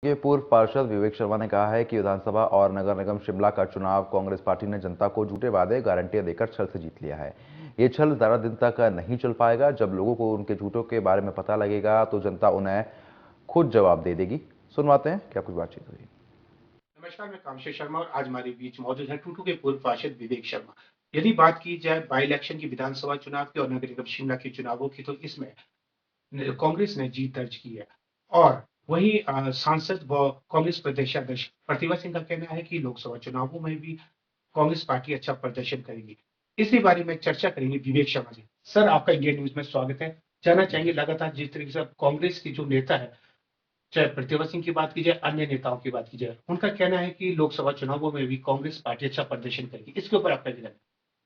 ये पूर्व पार्षद विवेक शर्मा ने कहा है कि विधानसभा और नगर निगम शिमला का चुनाव कांग्रेस पार्टी ने जनता को झूठे वादे गारंटियां देकर छल से जीत लिया है। ये छल ज्यादा दिन तक नहीं चल पाएगा। जब लोगों को उनके झूठों के बारे में पता लगेगा तो जनता उन्हें खुद जवाब दे देगी। सुनवाते हैं क्या कुछ बातचीत हुई। नमस्कार, मैं कामशेर शर्मा और आज हमारे बीच मौजूद हैं टूटू के पूर्व पार्षद विवेक शर्मा। यदि बात की जाए बाई इलेक्शन की, विधानसभा चुनाव की और नगर निगम शिमला के चुनावों की, तो इसमें कांग्रेस ने जीत दर्ज की है। और वही सांसद व कांग्रेस प्रदेशाध्यक्ष प्रतिभा सिंह का कहना है कि लोकसभा चुनावों में भी कांग्रेस पार्टी अच्छा प्रदर्शन करेगी। इसी बारे में चर्चा करेंगे विवेक शर्मा जी। सर, आपका इंडिया न्यूज में स्वागत है। जानना चाहेंगे, लगातार जिस तरीके से कांग्रेस की जो नेता है, चाहे प्रतिभा सिंह की बात की जाए, अन्य नेताओं की बात की जाए, उनका कहना है कि लोकसभा चुनावों में भी कांग्रेस पार्टी अच्छा प्रदर्शन करेगी। इसके ऊपर आपका क्या कहना है?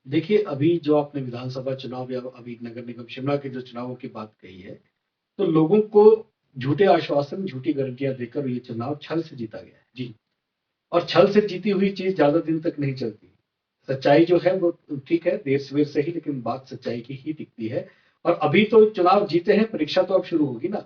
देखिए, अभी जो आपने विधानसभा चुनाव या अभी नगर निगम शिमला के जो चुनावों की बात कही है, तो लोगों को झूठे आश्वासन, झूठी गारंटियां देकर ये चुनाव छल से जीता गया है जी। और छल से जीती हुई चीज ज्यादा दिन तक नहीं चलती। सच्चाई जो है वो ठीक है, देर सवेर से ही, लेकिन बात सच्चाई की ही दिखती है। और अभी तो चुनाव जीते हैं, परीक्षा तो अब शुरू होगी ना।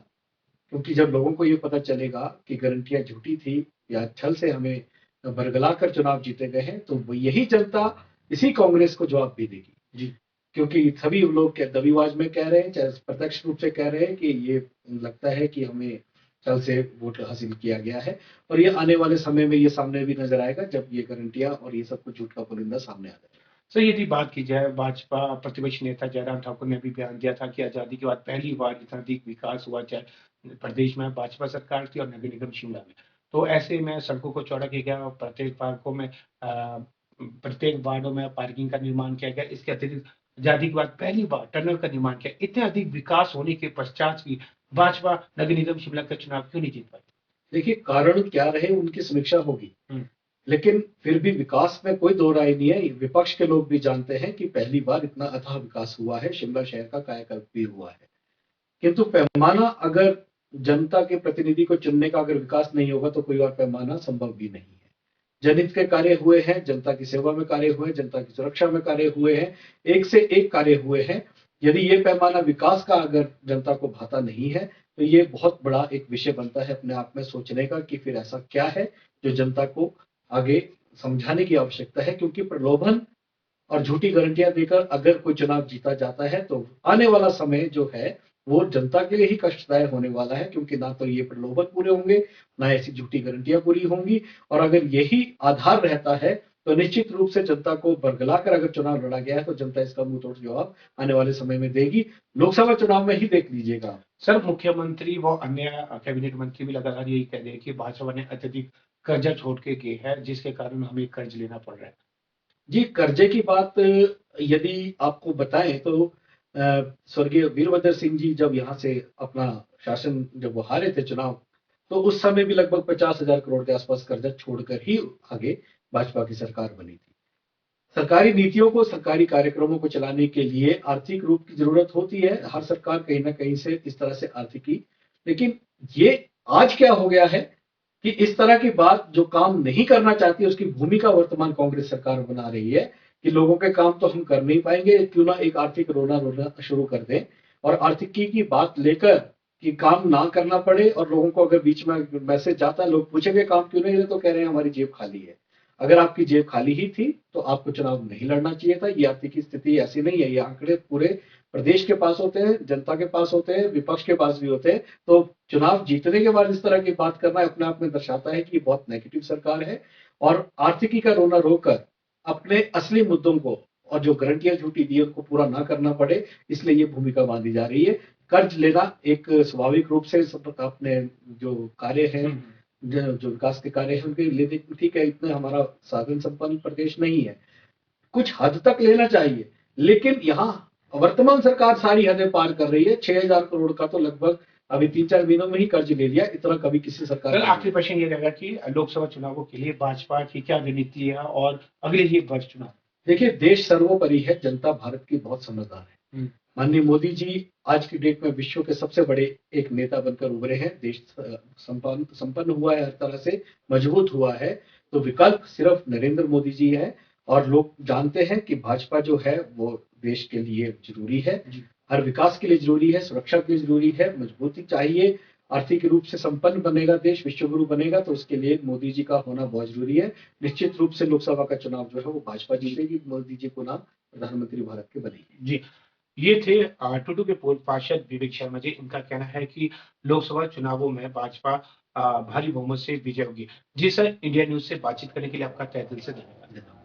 क्योंकि जब लोगों को ये पता चलेगा कि गारंटियां झूठी थी या छल से हमें बरगला कर चुनाव जीते गए हैं, तो वो यही जनता इसी कांग्रेस को जवाब भी देगी। जी। क्योंकि सभी लोग दबीवाज में कह रहे हैं, चाहे प्रत्यक्ष रूप से कह रहे हैं कि ये लगता है कि हमें छल से वोट हासिल किया गया है। और ये आने वाले समय में ये सामने भी नजर आएगा जब ये गारंटियां और ये सब कुछ झूठ का पुलिंदा सामने आ जाएगा। सर, यदि बात की जाए, भाजपा प्रतिपक्ष नेता जयराम ठाकुर ने भी बयान दिया था कि आजादी के बाद पहली बार इतना अधिक विकास हुआ, चाहे प्रदेश में भाजपा सरकार थी और नगर निगम शिमला में। तो ऐसे में सड़कों को चौड़ा किया गया और प्रत्येक पार्कों में प्रत्येक वार्डों में पार्किंग का निर्माण किया गया। इसके अतिरिक्त आजादी के बाद पहली बार टनल का निर्माण किया। इतने अधिक विकास होने के पश्चात भी भाजपा नगर निगम शिमला का चुनाव क्यों नहीं जीत पाई? देखिए, कारण क्या रहे उनकी समीक्षा होगी, हम्म। लेकिन फिर भी विकास में कोई दो राय नहीं है। विपक्ष के लोग भी जानते हैं कि पहली बार इतना अथाह विकास हुआ है, शिमला शहर का कायाकल्प भी हुआ है। किंतु पैमाना अगर जनता के प्रतिनिधि को चुनने का अगर विकास नहीं होगा तो कोई और पैमाना संभव भी नहीं है। जनहित के कार्य हुए हैं, जनता की सेवा में कार्य हुए हैं, जनता की सुरक्षा में कार्य हुए हैं, एक से एक कार्य हुए हैं। यदि ये पैमाना विकास का अगर जनता को भाता नहीं है, तो ये बहुत बड़ा एक विषय बनता है अपने आप में सोचने का कि फिर ऐसा क्या है जो जनता को आगे समझाने की आवश्यकता है। क्योंकि प्रलोभन और झूठी गारंटियां देकर अगर कोई चुनाव जीता जाता है तो आने वाला समय जो है वो जनता के लिए ही कष्टदायक होने वाला है। क्योंकि ना तो ये प्रलोभन पूरे होंगे, ना ऐसी झूठी गारंटियां पूरी होंगी। और अगर यही आधार रहता है तो निश्चित रूप से जनता को बरगलाकर अगर चुनाव लड़ा गया है तो जनता इसका मुंह तोड़ जवाब आने वाले समय में देगी। लोकसभा चुनाव में ही देख लीजिएगा आप। सर, मुख्यमंत्री व अन्य कैबिनेट मंत्री भी लगातार यही कह रहे हैं कि भाजपा ने अत्यधिक कर्जा छोड़ के गए है, जिसके कारण हमें कर्ज लेना पड़ रहा है। जी, कर्जे की बात यदि आपको बताएं तो स्वर्गीय वीरभद्र सिंह जी जब यहाँ से अपना शासन जब वो हारे थे चुनाव, तो उस समय भी लगभग 50,000 करोड़ के आसपास कर्जा छोड़कर ही आगे भाजपा की सरकार बनी थी। सरकारी नीतियों को, सरकारी कार्यक्रमों को चलाने के लिए आर्थिक रूप की जरूरत होती है। हर सरकार कहीं ना कहीं से इस तरह से आर्थिकी, लेकिन ये आज क्या हो गया है कि इस तरह की बात जो काम नहीं करना चाहती उसकी भूमिका वर्तमान कांग्रेस सरकार बना रही है कि लोगों के काम तो हम कर नहीं पाएंगे, क्यों ना एक आर्थिक रोना रोना शुरू कर दें और आर्थिकी की बात लेकर कि काम ना करना पड़े। और लोगों को अगर बीच में मैसेज जाता है, लोग पूछेंगे काम क्यों नहीं, तो कह रहे हैं हमारी जेब खाली है। अगर आपकी जेब खाली ही थी तो आपको चुनाव नहीं लड़ना चाहिए था। ये आर्थिक स्थिति ऐसी नहीं है। ये आंकड़े पूरे प्रदेश के पास होते हैं, जनता के पास होते हैं, विपक्ष के पास भी होते हैं। तो चुनाव जीतने के बाद इस तरह की बात करना अपने आप में दर्शाता है कि बहुत नेगेटिव सरकार है। और आर्थिकी का रोना रोकर अपने असली मुद्दों को और जो गारंटियां झूठी दी उनको पूरा ना करना पड़े, इसलिए ये भूमिका बांधी जा रही है। कर्ज लेना एक स्वाभाविक रूप से अपने जो कार्य है, जो विकास के कार्य है उनके लिए ठीक है। इतना हमारा साधन संपन्न प्रदेश नहीं है, कुछ हद तक लेना चाहिए। लेकिन यहाँ वर्तमान सरकार सारी हदें पार कर रही है। 6,000 करोड़ का तो लगभग अभी 3-4 महीनों में ही कर्ज ले लिया। इतना कभी किसी सरकार सर, ने आखिरी प्रश्न ये रहेगा कि लोकसभा चुनावों के लिए भाजपा की क्या रणनीति है और अगले ये वर्ष चुनाव? देखिए, देश सर्वोपरि है, जनता भारत की बहुत समझदार है। माननीय मोदी जी आज की डेट में विश्व के सबसे बड़े एक नेता बनकर उभरे हैं। देश संपन्न हुआ है, हर तरह से मजबूत हुआ है। तो विकल्प सिर्फ नरेंद्र मोदी जी है। और लोग जानते हैं कि भाजपा जो है वो देश के लिए जरूरी है, हर विकास के लिए जरूरी है, सुरक्षा के लिए जरूरी है, मजबूती चाहिए। आर्थिक रूप से संपन्न बनेगा देश, विश्वगुरु बनेगा, तो उसके लिए मोदी जी का होना बहुत जरूरी है। निश्चित रूप से लोकसभा का चुनाव जो है वो भाजपा जीतेगी, मोदी जी पुनः प्रधानमंत्री भारत के बनेंगे। जी, ये थे टूटू के पूर्व पार्षद विवेक शर्मा जी। इनका कहना है कि लोकसभा चुनावों में भाजपा भारी बहुमत से विजय होगी। जी सर, इंडिया न्यूज से बातचीत करने के लिए आपका तहे दिल से धन्यवाद।